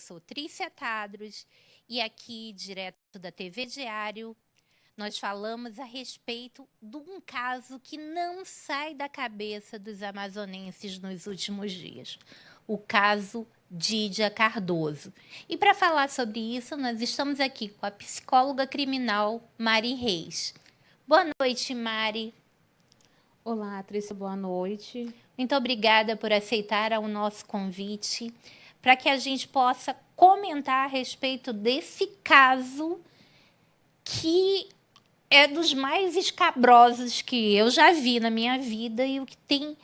sou Trícia Tadros e aqui, direto da TV Diário, nós falamos a respeito de um caso que não sai da cabeça dos amazonenses nos últimos dias. O caso Dídia Cardoso. E para falar sobre isso, nós estamos aqui com a psicóloga criminal Mari Reis. Boa noite, Mari. Olá, Trícia, boa noite. Muito obrigada por aceitar o nosso convite para que a gente possa comentar a respeito desse caso que é dos mais escabrosos que eu já vi na minha vida e o que tem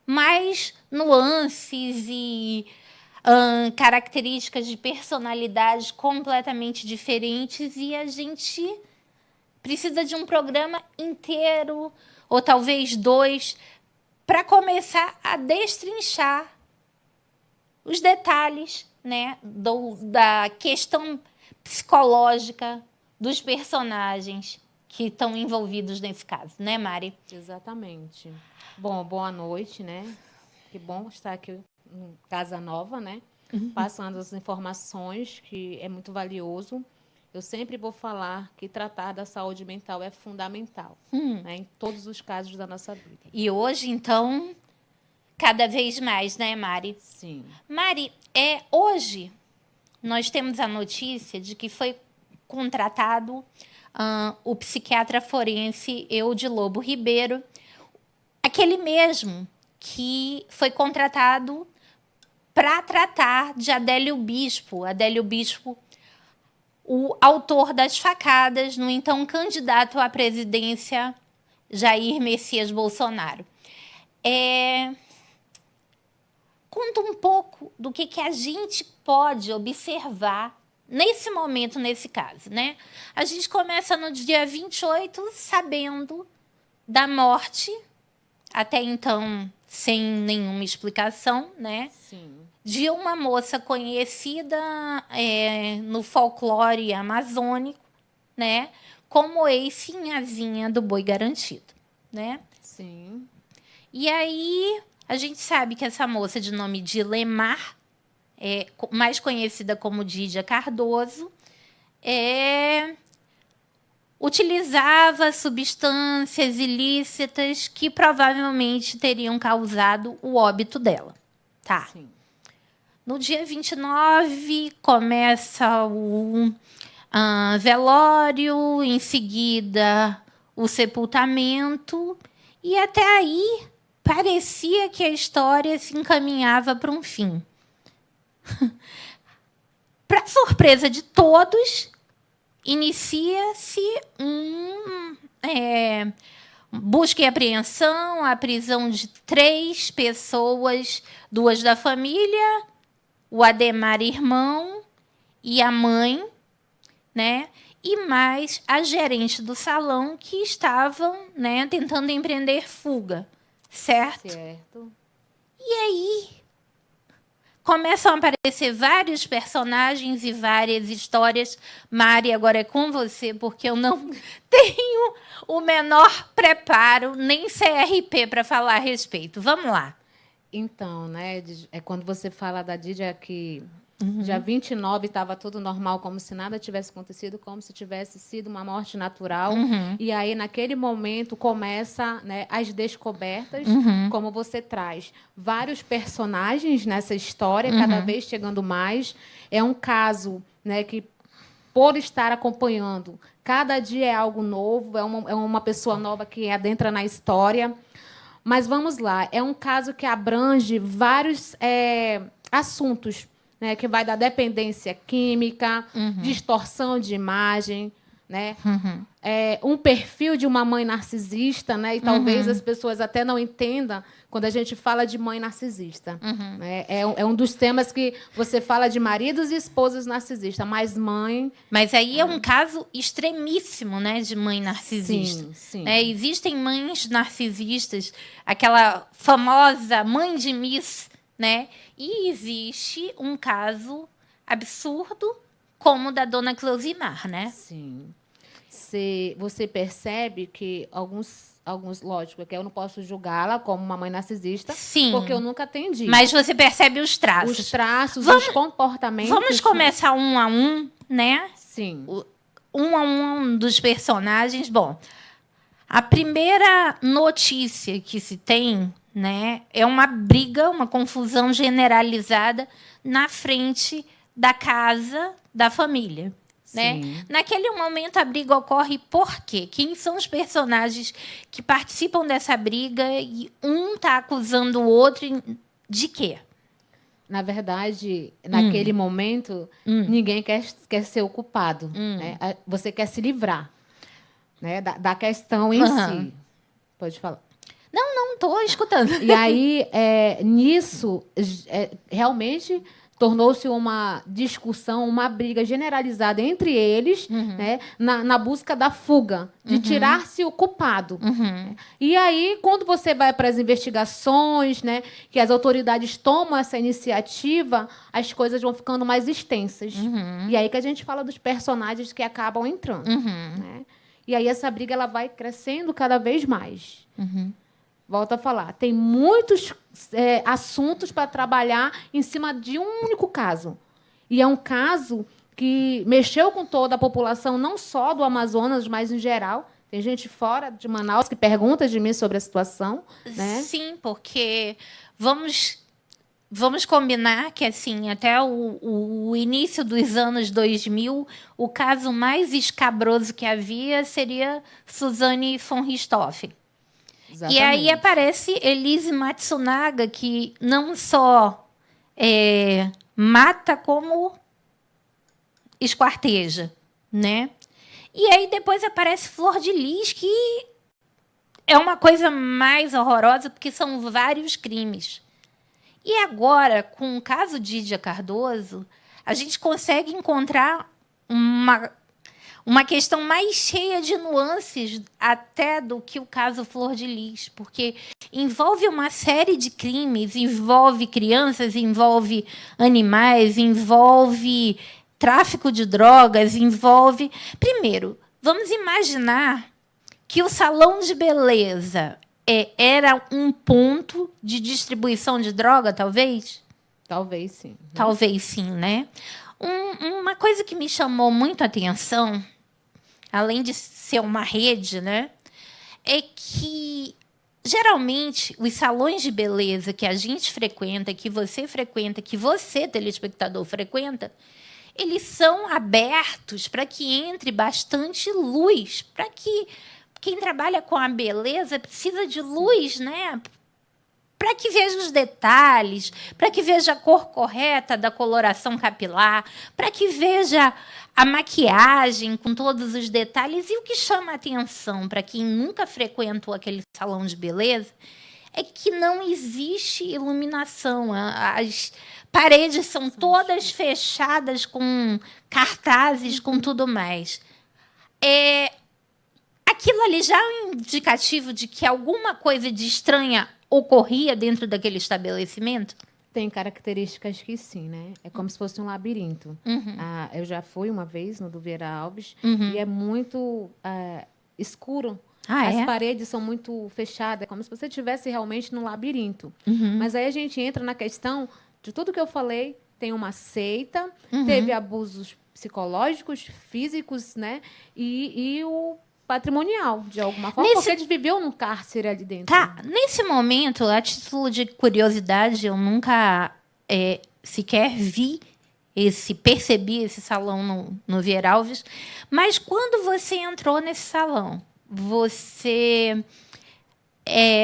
mais nuances e características de personalidade completamente diferentes, e a gente precisa de um programa inteiro, ou talvez 2, para começar a destrinchar os detalhes, né, da questão psicológica dos personagens que estão envolvidos nesse caso, né, Mari? Exatamente. Bom, boa noite, né? Que bom estar aqui em Casa Nova, né? Passando as informações, que é muito valioso. Eu sempre vou falar que tratar da saúde mental é fundamental, né, em todos os casos da nossa vida. E hoje, então, cada vez mais, né, Mari? Sim. Mari, hoje nós temos a notícia de que foi contratado o psiquiatra forense Eude Lobo Ribeiro, aquele mesmo que foi contratado para tratar de Adélio Bispo. Adélio Bispo, o autor das facadas no então candidato à presidência Jair Messias Bolsonaro. Conta um pouco do que a gente pode observar nesse momento, nesse caso, né? A gente começa no dia 28, sabendo da morte, até então sem nenhuma explicação, né? Sim. De uma moça conhecida no folclore amazônico, né? Como ex-sinhazinha do Boi Garantido, né? Sim. E aí a gente sabe que essa moça de nome de Lemar, mais conhecida como Dídia Cardoso, utilizava substâncias ilícitas que provavelmente teriam causado o óbito dela. Tá. Sim. No dia 29, começa o velório, em seguida o sepultamento, e até aí parecia que a história se encaminhava para um fim. Para surpresa de todos, inicia-se busca e apreensão, a prisão de 3 pessoas, 2 da família, o Ademar irmão e a mãe, né? E mais a gerente do salão, que estavam, né, tentando empreender fuga, certo? Certo. E aí começam a aparecer vários personagens e várias histórias. Mari, agora é com você, porque eu não tenho o menor preparo, nem CRP para falar a respeito. Vamos lá. Então, né, quando você fala da Dídia que dia 29 estava tudo normal, como se nada tivesse acontecido, como se tivesse sido uma morte natural. E aí, naquele momento, começa, né, as descobertas, como você traz vários personagens nessa história, cada vez chegando mais. É um caso, né, que, por estar acompanhando, cada dia é algo novo, é uma pessoa nova que adentra na história. Mas vamos lá, é um caso que abrange vários assuntos, né, que vai da dependência química, distorção de imagem, né, um perfil de uma mãe narcisista, né, e talvez as pessoas até não entendam quando a gente fala de mãe narcisista. Né, é um dos temas que você fala de maridos e esposas narcisistas, mas mãe... Mas aí é um caso extremíssimo, né, de mãe narcisista. Sim, sim. Existem mães narcisistas, aquela famosa mãe de Miss, né? E existe um caso absurdo como o da dona Closimar, né? Sim. Você percebe que alguns lógico, que eu não posso julgá-la como uma mãe narcisista, Sim. porque eu nunca atendi. Mas você percebe os traços. Os traços, os comportamentos. Vamos começar um a um, né? Sim. Um a um dos personagens. Bom, a primeira notícia que se tem, né, é uma briga, uma confusão generalizada na frente da casa da família. Né? Naquele momento, a briga ocorre por quê? Quem são os personagens que participam dessa briga e um está acusando o outro de quê? Na verdade, naquele momento, ninguém quer ser o culpado. Né? Você quer se livrar, né, da questão em si. Pode falar. Não, estou escutando. E aí, nisso, realmente tornou-se uma discussão, uma briga generalizada entre eles, né, na busca da fuga, de tirar-se o culpado. E aí, quando você vai para as investigações, né, que as autoridades tomam essa iniciativa, as coisas vão ficando mais extensas. E aí que a gente fala dos personagens que acabam entrando. Né? E aí essa briga ela vai crescendo cada vez mais. Volto a falar, tem muitos assuntos para trabalhar em cima de um único caso. E é um caso que mexeu com toda a população, não só do Amazonas, mas em geral. Tem gente fora de Manaus que pergunta de mim sobre a situação. Né? Sim, porque vamos combinar que, assim, até o início dos anos 2000, o caso mais escabroso que havia seria Suzane von Richthofen. Exatamente. E aí aparece Elise Matsunaga, que não só mata, como esquarteja, né? E aí depois aparece Flor de Lis, que é uma coisa mais horrorosa, porque são vários crimes. E agora, com o caso Dídia Cardoso, a gente consegue encontrar uma questão mais cheia de nuances até do que o caso Flor de Lis, porque envolve uma série de crimes, envolve crianças, envolve animais, envolve tráfico de drogas, envolve... Primeiro, vamos imaginar que o salão de beleza era um ponto de distribuição de droga, talvez? Talvez sim. Talvez sim, né? Uma coisa que me chamou muito a atenção, além de ser uma rede, né, é que, geralmente, os salões de beleza que a gente frequenta, que você, telespectador, frequenta, eles são abertos para que entre bastante luz, para que quem trabalha com a beleza precisa de luz, né? Para que veja os detalhes, para que veja a cor correta da coloração capilar, para que veja a maquiagem com todos os detalhes. E o que chama a atenção para quem nunca frequentou aquele salão de beleza é que não existe iluminação. As paredes são todas fechadas com cartazes, com tudo mais. Aquilo ali já é um indicativo de que alguma coisa de estranha ocorria dentro daquele estabelecimento? Tem características que sim, né? É como se fosse um labirinto. Eu já fui uma vez no do Vieira Alves e é muito escuro. As paredes são muito fechadas, é como se você estivesse realmente num labirinto. Mas aí a gente entra na questão de tudo que eu falei. Tem uma seita, teve abusos psicológicos, físicos, né? E o patrimonial, de alguma forma, porque ele viveu num cárcere ali dentro. Tá, nesse momento, a título de curiosidade, eu nunca sequer percebi esse salão no Vieira Alves, mas quando você entrou nesse salão, você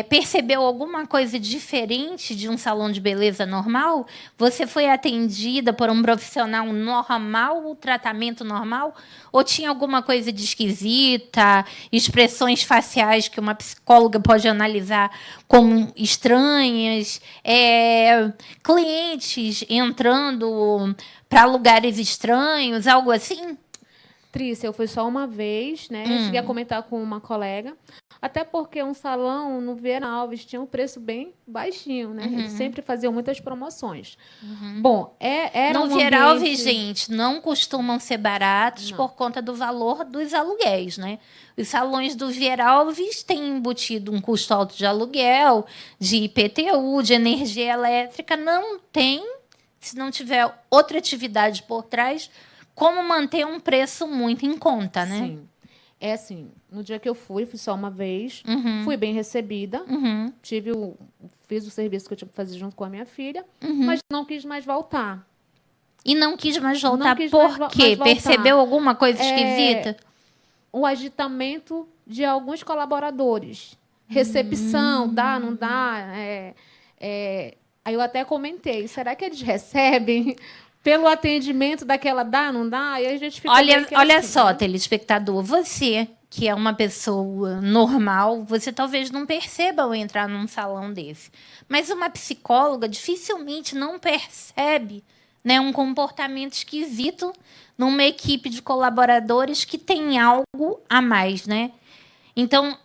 percebeu alguma coisa diferente de um salão de beleza normal? Você foi atendida por um profissional normal, o tratamento normal? Ou tinha alguma coisa de esquisita, expressões faciais que uma psicóloga pode analisar como estranhas, clientes entrando para lugares estranhos, algo assim? Trícia, eu fui só uma vez, né? Eu cheguei a comentar com uma colega. Até porque um salão no Vieira Alves tinha um preço bem baixinho, né? Eles sempre faziam muitas promoções. Bom, era No um Vieira ambiente... Alves, gente, não costumam ser baratos por conta do valor dos aluguéis, né? Os salões do Vieira Alves têm embutido um custo alto de aluguel, de IPTU, de energia elétrica. Não tem, se não tiver outra atividade por trás, como manter um preço muito em conta, né? Sim. É assim, no dia que eu fui só uma vez, fui bem recebida, fiz o serviço que eu tinha que fazer junto com a minha filha, mas não quis mais voltar. E não quis mais voltar Não quis por quê? mais voltar. Percebeu alguma coisa esquisita? O agitamento de alguns colaboradores. Recepção, dá, não dá. Aí eu até comentei, será que eles recebem pelo atendimento daquela dá, não dá? Aí a gente fica Olha assim, só, né? telespectador, você que é uma pessoa normal, você talvez não perceba ao entrar num salão desse. Mas uma psicóloga dificilmente não percebe, né, um comportamento esquisito numa equipe de colaboradores que tem algo a mais, né? Então,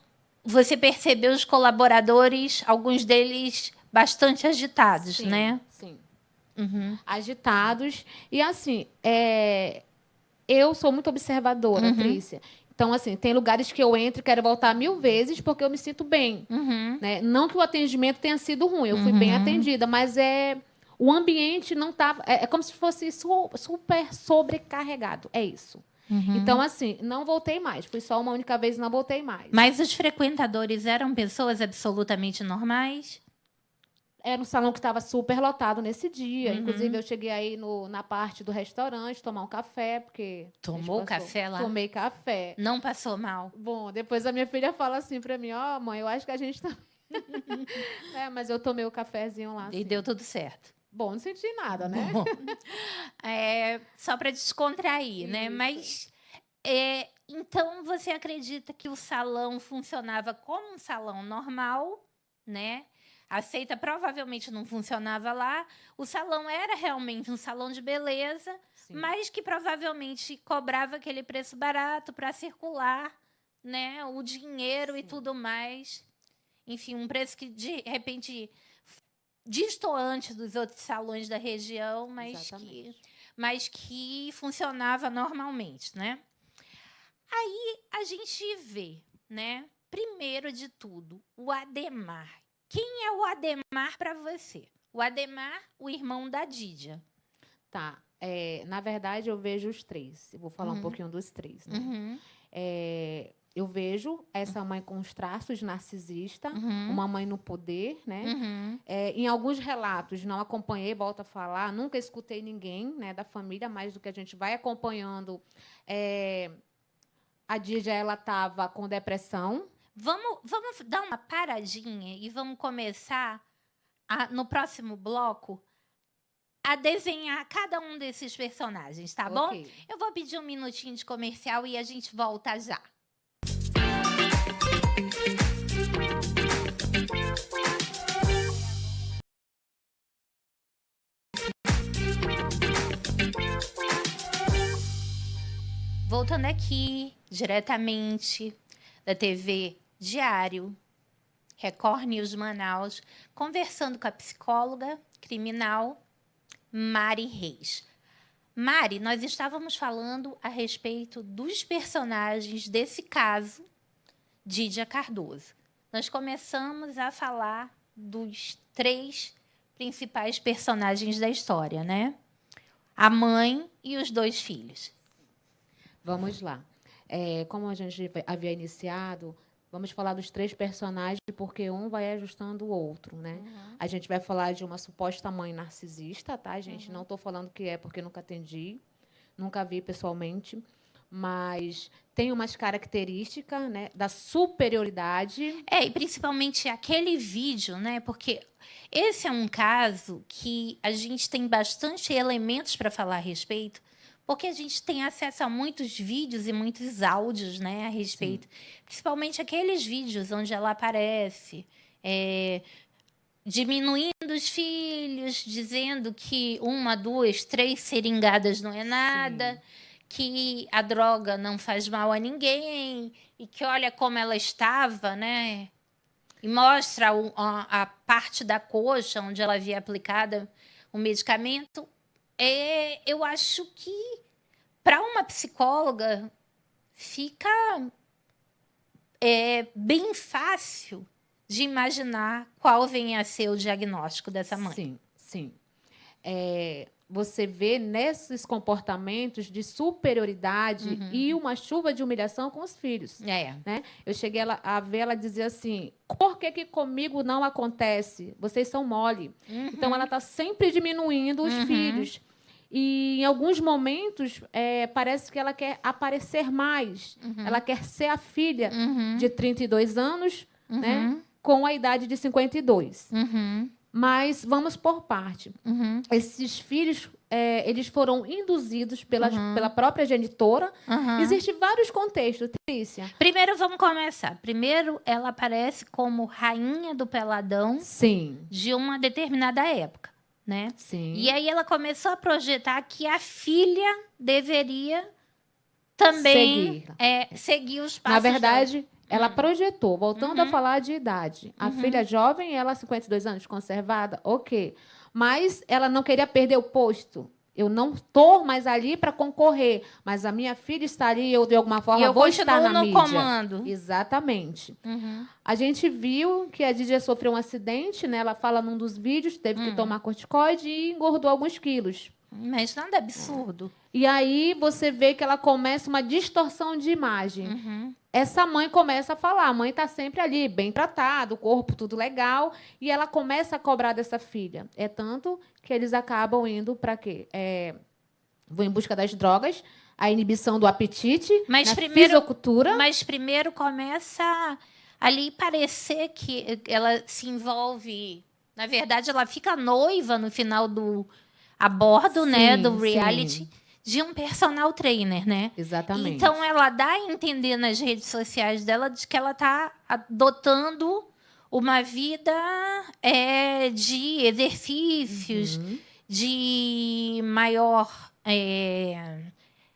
você percebeu os colaboradores, alguns deles bastante agitados, Sim, né? sim. Agitados. E assim, eu sou muito observadora, Trícia. Então, assim, tem lugares que eu entro e quero voltar 1000 vezes porque eu me sinto bem. Né? Não que o atendimento tenha sido ruim, eu fui bem atendida, mas o ambiente não estava... É como se fosse super sobrecarregado. É isso. Então, assim, não voltei mais. Fui só uma única vez e não voltei mais. Mas os frequentadores eram pessoas absolutamente normais? Era um salão que estava super lotado nesse dia. Inclusive, eu cheguei aí na parte do restaurante tomar um café, porque... Tomou café lá? Tomei café. Não passou mal? Bom, depois a minha filha fala assim para mim, ó, mãe, eu acho que a gente tá... mas eu tomei o cafezinho lá, E assim. deu tudo certo? Bom, não senti nada, né? Bom, só para descontrair, né? Isso. Mas, então, você acredita que o salão funcionava como um salão normal, né? A seita provavelmente não funcionava lá. O salão era realmente um salão de beleza, Sim. mas que provavelmente cobrava aquele preço barato para circular, né? O dinheiro e tudo mais. Enfim, um preço que, de repente, destoante dos outros salões da região, mas que funcionava normalmente, né? Aí a gente vê, né? Primeiro de tudo, o Ademar. Quem é o Ademar para você? O Ademar, o irmão da Dídia. Tá. Na verdade, eu vejo os três. Eu vou falar um pouquinho dos três, né? Eu vejo essa mãe com os traços narcisista, uma mãe no poder, né? Em alguns relatos, não acompanhei, volto a falar, nunca escutei ninguém, né, da família, mas do que a gente vai acompanhando, a Dídia, ela estava com depressão. Vamos dar uma paradinha e vamos começar, no próximo bloco, a desenhar cada um desses personagens, tá bom? Eu vou pedir um minutinho de comercial e a gente volta já. Voltando aqui, diretamente da TV Diário, Record News Manaus, conversando com a psicóloga criminal Mari Reis. Mari, nós estávamos falando a respeito dos personagens desse caso, Dídia Cardoso. Nós começamos a falar dos 3 principais personagens da história, né? A mãe e os 2 filhos. Vamos lá. Como a gente havia iniciado, vamos falar dos 3 personagens, porque um vai ajustando o outro, né? A gente vai falar de uma suposta mãe narcisista, tá, gente? Não estou falando que é porque nunca atendi, nunca vi pessoalmente, mas tem umas características, né, da superioridade. E principalmente aquele vídeo, né? Porque esse é um caso que a gente tem bastante elementos para falar a respeito, porque a gente tem acesso a muitos vídeos e muitos áudios, né, a respeito. Sim. Principalmente aqueles vídeos onde ela aparece diminuindo os filhos, dizendo que 1, 2, 3 seringadas não é nada, sim, que a droga não faz mal a ninguém e que olha como ela estava, né? E mostra a parte da coxa onde ela havia aplicado o medicamento. Eu acho que, para uma psicóloga, fica bem fácil de imaginar qual venha a ser o diagnóstico dessa mãe. Sim, sim. Você vê nesses comportamentos de superioridade e uma chuva de humilhação com os filhos. Né? Eu cheguei a ver ela dizer assim, por que comigo não acontece? Vocês são mole. Então, ela está sempre diminuindo os filhos. E, em alguns momentos, parece que ela quer aparecer mais. Ela quer ser a filha de 32 anos, né? Com a idade de 52. Mas vamos por parte. Esses filhos, eles foram induzidos pela própria genitora. Existem vários contextos, Trícia. Primeiro, vamos começar. Primeiro, ela aparece como rainha do peladão. Sim. De uma determinada época, né? Sim. E aí ela começou a projetar que a filha deveria também seguir os passos. Na verdade, ela projetou, voltando a falar de idade. A filha jovem, ela 52 anos, conservada, ok. Mas ela não queria perder o posto. Eu não estou mais ali para concorrer, mas a minha filha está ali, eu, de alguma forma, vou estar na mídia. Comando. Exatamente. A gente viu que a Didia sofreu um acidente, né? Ela fala num dos vídeos, teve que tomar corticoide e engordou alguns quilos. Mas nada absurdo. E aí você vê que ela começa uma distorção de imagem. Essa mãe começa a falar, a mãe está sempre ali, bem tratada, o corpo tudo legal, e ela começa a cobrar dessa filha. É tanto que eles acabam indo para quê? Vão em busca das drogas, a inibição do apetite, fisicultura. Mas primeiro começa ali parecer que ela se envolve... Na verdade, ela fica noiva no final a bordo, né, do reality, de um personal trainer, né? Exatamente. Então, ela dá a entender nas redes sociais dela de que ela está adotando uma vida de exercícios, de maior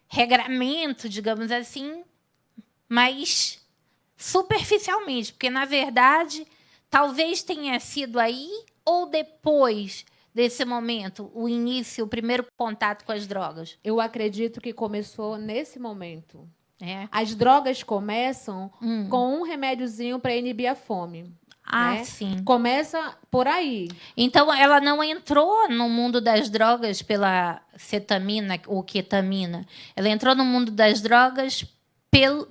regramento, digamos assim, mas superficialmente, porque, na verdade, talvez tenha sido aí ou depois desse momento, o primeiro contato com as drogas? Eu acredito que começou nesse momento. As drogas começam com um remédiozinho para inibir a fome. Sim. Começa por aí. Então, ela não entrou no mundo das drogas pela cetamina ou ketamina. Ela entrou no mundo das drogas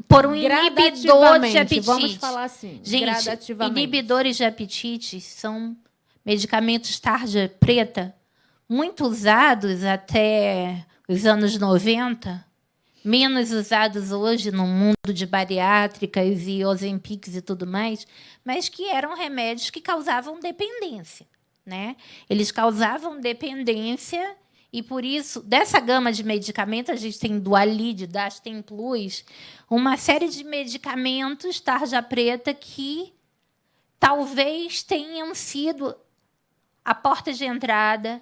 por um inibidor de apetite. Vamos falar assim, gente, gradativamente. Inibidores de apetite são medicamentos tarja preta, muito usados até os anos 90, menos usados hoje no mundo de bariátricas e Ozempics e tudo mais, mas que eram remédios que causavam dependência, né? Eles causavam dependência e, por isso, dessa gama de medicamentos, a gente tem Dualid, Dastem Plus, uma série de medicamentos tarja preta que talvez tenham sido a porta de entrada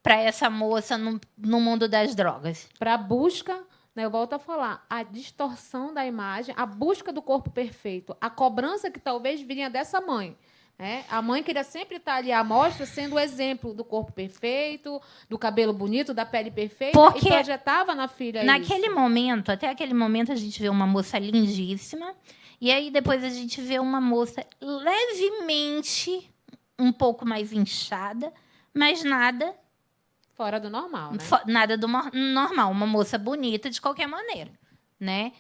para essa moça no mundo das drogas. Para a busca, né, eu volto a falar, a distorção da imagem, a busca do corpo perfeito, a cobrança que talvez vinha dessa mãe. Né? A mãe queria sempre estar ali à mostra, sendo o exemplo do corpo perfeito, do cabelo bonito, da pele perfeita, porque e projetava na filha naquele isso. momento, até aquele momento, a gente vê uma moça lindíssima, e aí depois a gente vê uma moça levemente um pouco mais inchada, mas nada fora do normal, né? Nada do normal, uma moça bonita de qualquer maneira, né?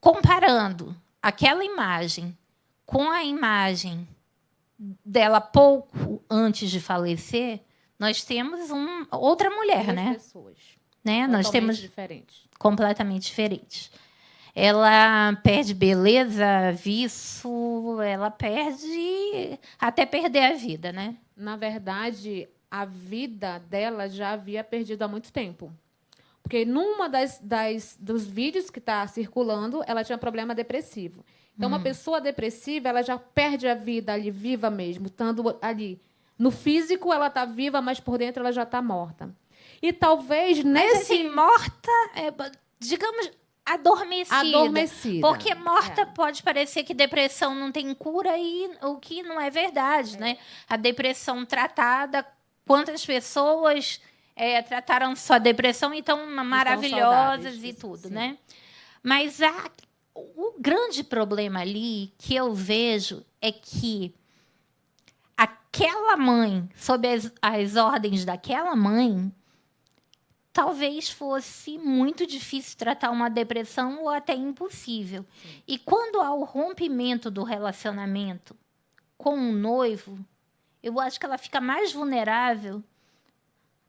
Comparando aquela imagem com a imagem dela pouco antes de falecer, nós temos outra mulher, duas né? pessoas. Né? Nós temos diferentes. Completamente diferentes. Ela perde beleza, viço, ela perde até perder a vida, né? Na verdade, a vida dela já havia perdido há muito tempo. Porque numa dos vídeos que está circulando, ela tinha problema depressivo. Então, uma pessoa depressiva, ela já perde a vida ali, viva mesmo, estando ali. No físico, ela está viva, mas por dentro ela já está morta. E talvez Mas, nesse... assim, morta, digamos, adormecida. Porque morta pode parecer que depressão não tem cura, e o que não é verdade, né? A depressão tratada, quantas pessoas trataram sua depressão e estão maravilhosas e tudo, sim. né? Mas o grande problema ali que eu vejo é que aquela mãe, sob as ordens daquela mãe, talvez fosse muito difícil tratar uma depressão ou até impossível. Sim. E quando há o rompimento do relacionamento com o noivo, eu acho que ela fica mais vulnerável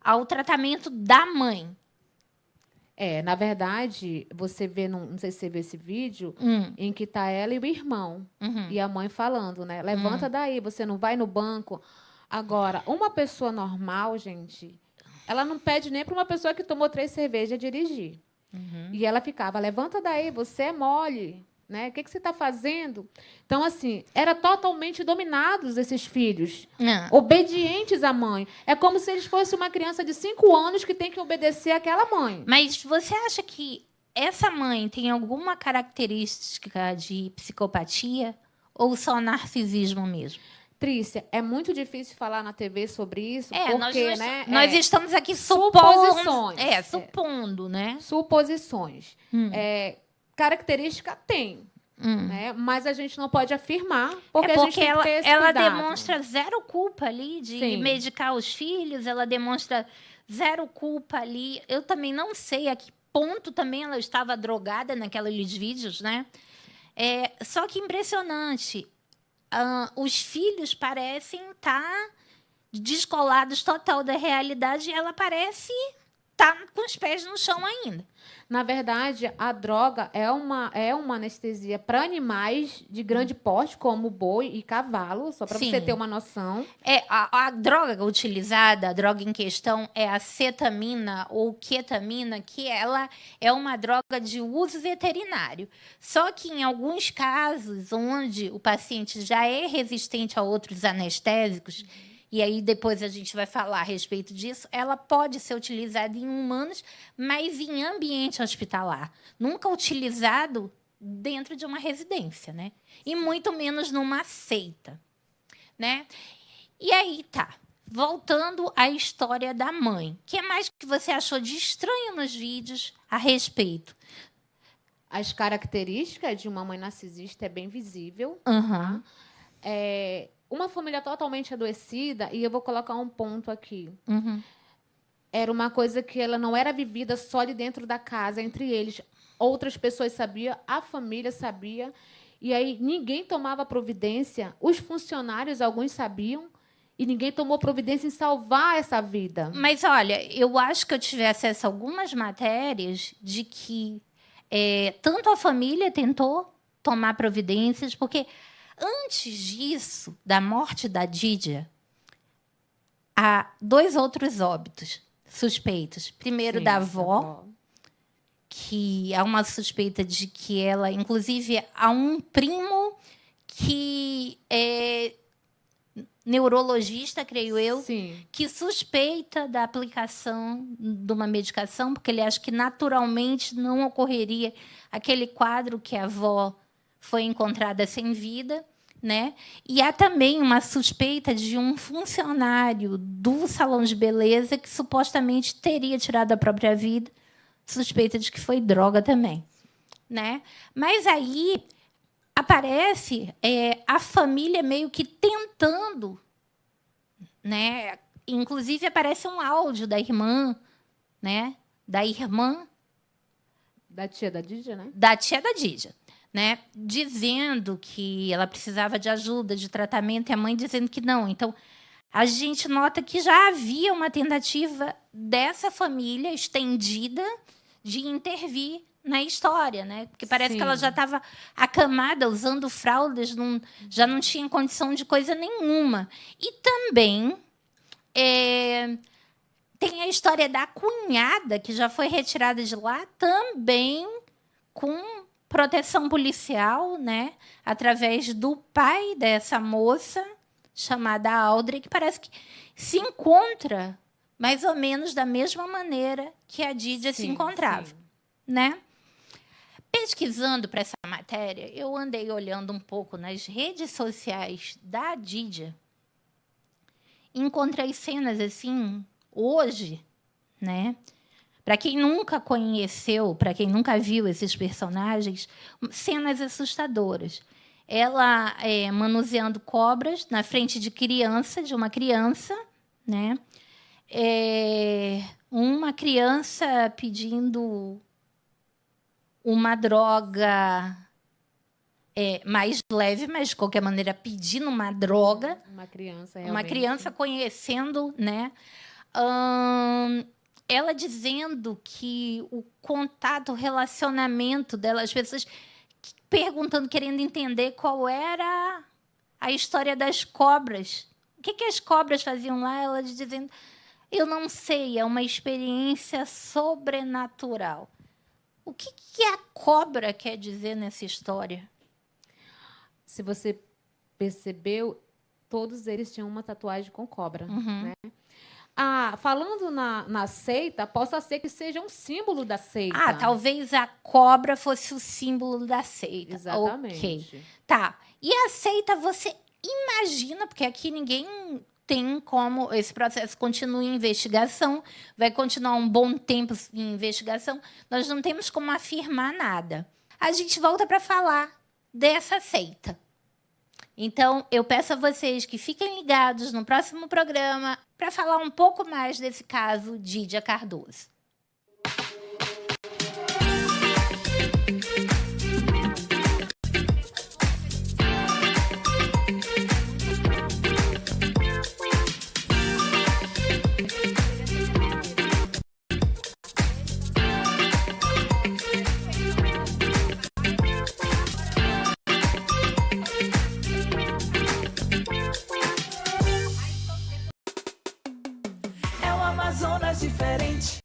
ao tratamento da mãe. Na verdade, você vê, não sei se você vê esse vídeo, em que está ela e o irmão. E a mãe falando, né? Levanta daí, você não vai no banco. Agora, uma pessoa normal, gente, ela não pede nem para uma pessoa que tomou 3 cervejas dirigir. E ela ficava, levanta daí, você é mole. Né? O que você está fazendo? Então, assim, era totalmente dominados esses filhos, obedientes à mãe. É como se eles fossem uma criança de 5 anos que tem que obedecer àquela mãe. Mas você acha que essa mãe tem alguma característica de psicopatia ou só narcisismo mesmo? Trícia, é muito difícil falar na TV sobre isso, porque nós estamos aqui suposições. Supondo, né? Suposições. Característica tem, né? Mas a gente não pode afirmar, porque a gente tem que ter esse ela cuidado. demonstra zero culpa ali de medicar os filhos, ela demonstra zero culpa ali. Eu também não sei a que ponto também ela estava drogada naqueles vídeos, né? Só que impressionante. Os filhos parecem estar descolados total da realidade e ela parece estar com os pés no chão ainda. Na verdade, a droga é uma anestesia para animais de grande porte, como boi e cavalo, só para você ter uma noção. A droga utilizada, a droga em questão, é a cetamina ou ketamina, que ela é uma droga de uso veterinário. Só que em alguns casos, onde o paciente já é resistente a outros anestésicos, e aí depois a gente vai falar a respeito disso, ela pode ser utilizada em humanos, mas em ambiente hospitalar. Nunca utilizado dentro de uma residência, né? E muito menos numa seita, né? E aí, voltando à história da mãe. O que mais que você achou de estranho nos vídeos a respeito? As características de uma mãe narcisista é bem visível. Tá? Uma família totalmente adoecida, e eu vou colocar um ponto aqui. Era uma coisa que ela não era vivida só de dentro da casa, entre eles. Outras pessoas sabiam, a família sabia, e aí ninguém tomava providência. Os funcionários, alguns sabiam, e ninguém tomou providência em salvar essa vida. Mas, olha, eu acho que eu tive acesso a algumas matérias de que tanto a família tentou tomar providências, porque antes disso, da morte da Dídia, há 2 outros óbitos suspeitos. Primeiro, da avó, que há uma suspeita de que ela... Inclusive, há um primo que é neurologista, creio eu, que suspeita da aplicação de uma medicação, porque ele acha que naturalmente não ocorreria aquele quadro que a avó foi encontrada sem vida, né? E há também uma suspeita de um funcionário do salão de beleza que supostamente teria tirado a própria vida, suspeita de que foi droga também, né? Mas aí aparece a família meio que tentando, né? Inclusive aparece um áudio da irmã, né? Da tia da Dídia, né? Da tia da Dídia. Né, dizendo que ela precisava de ajuda, de tratamento, e a mãe dizendo que não. Então, a gente nota que já havia uma tentativa dessa família estendida de intervir na história, né? Porque parece que ela já estava acamada, usando fraldas, já não tinha condição de coisa nenhuma. E também tem a história da cunhada, que já foi retirada de lá, também com proteção policial, né, através do pai dessa moça, chamada Audrey, que parece que se encontra mais ou menos da mesma maneira que a Dídia se encontrava, né? Pesquisando para essa matéria, eu andei olhando um pouco nas redes sociais da Dídia, encontrei cenas assim, hoje, né? Para quem nunca conheceu, para quem nunca viu esses personagens, cenas assustadoras. Ela manuseando cobras na frente de uma criança, né? Uma criança pedindo uma droga mais leve, mas de qualquer maneira pedindo uma droga. Uma criança, realmente. Uma realmente. criança conhecendo, né? Ela dizendo que o contato, o relacionamento dela, as pessoas perguntando, querendo entender qual era a história das cobras. O que as cobras faziam lá? Ela dizendo, eu não sei, é uma experiência sobrenatural. O que a cobra quer dizer nessa história? Se você percebeu, todos eles tinham uma tatuagem com cobra, né? Falando na seita, possa ser que seja um símbolo da seita. Talvez a cobra fosse o símbolo da seita. Exatamente. Okay. Tá. E a seita, você imagina, porque aqui ninguém tem como... Esse processo continua em investigação, vai continuar um bom tempo em investigação. Nós não temos como afirmar nada. A gente volta para falar dessa seita. Então, eu peço a vocês que fiquem ligados no próximo programa para falar um pouco mais desse caso Dídia Cardoso. Amazonas diferente.